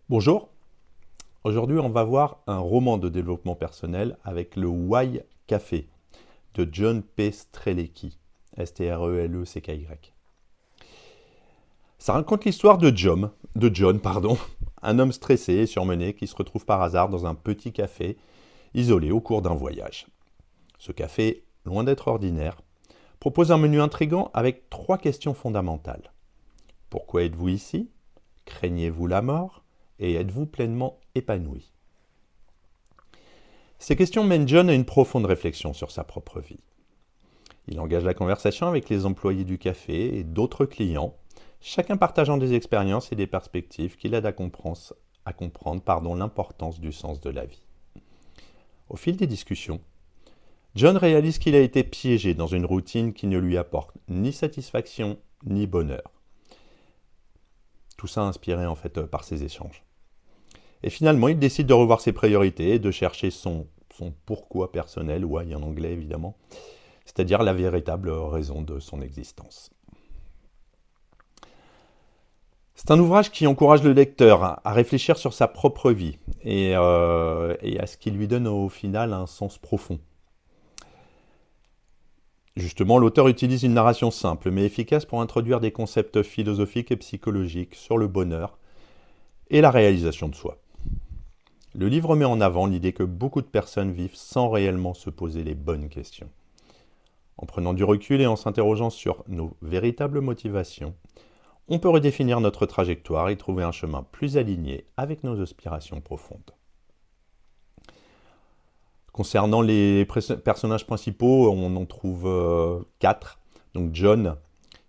Bonjour, aujourd'hui on va voir un roman de développement personnel avec le Why Café de John P. Strelecki, S-T-R-E-L-E-C-K-Y. Ça raconte l'histoire de John, un homme stressé et surmené qui se retrouve par hasard dans un petit café isolé au cours d'un voyage. Ce café, loin d'être ordinaire, propose un menu intrigant avec 3 questions fondamentales. Pourquoi êtes-vous ici? Craignez-vous la mort? Et êtes-vous pleinement épanoui? Ces questions mènent John à une profonde réflexion sur sa propre vie. Il engage la conversation avec les employés du café et d'autres clients, chacun partageant des expériences et des perspectives qui l'aident à comprendre, l'importance du sens de la vie. Au fil des discussions, John réalise qu'il a été piégé dans une routine qui ne lui apporte ni satisfaction ni bonheur. Tout ça inspiré en fait par ces échanges. Et finalement, il décide de revoir ses priorités et de chercher son pourquoi personnel, why en anglais évidemment, c'est-à-dire la véritable raison de son existence. C'est un ouvrage qui encourage le lecteur à réfléchir sur sa propre vie et à ce qui lui donne au final un sens profond. Justement, l'auteur utilise une narration simple mais efficace pour introduire des concepts philosophiques et psychologiques sur le bonheur et la réalisation de soi. Le livre met en avant l'idée que beaucoup de personnes vivent sans réellement se poser les bonnes questions. En prenant du recul et en s'interrogeant sur nos véritables motivations, on peut redéfinir notre trajectoire et trouver un chemin plus aligné avec nos aspirations profondes. Concernant les personnages principaux, on en trouve 4. Donc John,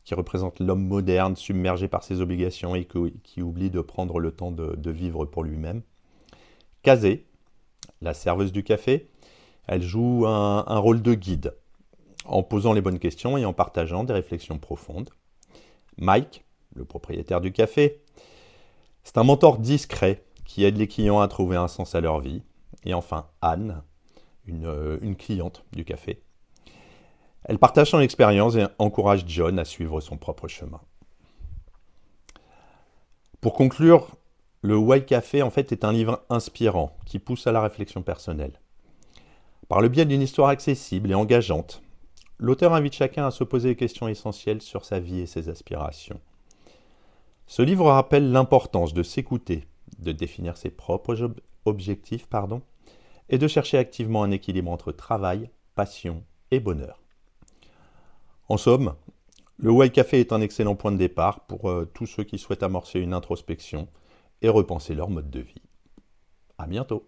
qui représente l'homme moderne, submergé par ses obligations et qui oublie de prendre le temps de vivre pour lui-même. Kazé, la serveuse du café, elle joue un rôle de guide, en posant les bonnes questions et en partageant des réflexions profondes. Mike, le propriétaire du café, c'est un mentor discret qui aide les clients à trouver un sens à leur vie. Et enfin, Anne, une cliente du café. Elle partage son expérience et encourage John à suivre son propre chemin. Pour conclure, le Why Café en fait est un livre inspirant qui pousse à la réflexion personnelle. Par le biais d'une histoire accessible et engageante, l'auteur invite chacun à se poser des questions essentielles sur sa vie et ses aspirations. Ce livre rappelle l'importance de s'écouter, de définir ses propres objectifs, et de chercher activement un équilibre entre travail, passion et bonheur. En somme, le Why Café est un excellent point de départ pour tous ceux qui souhaitent amorcer une introspection et repenser leur mode de vie. À bientôt!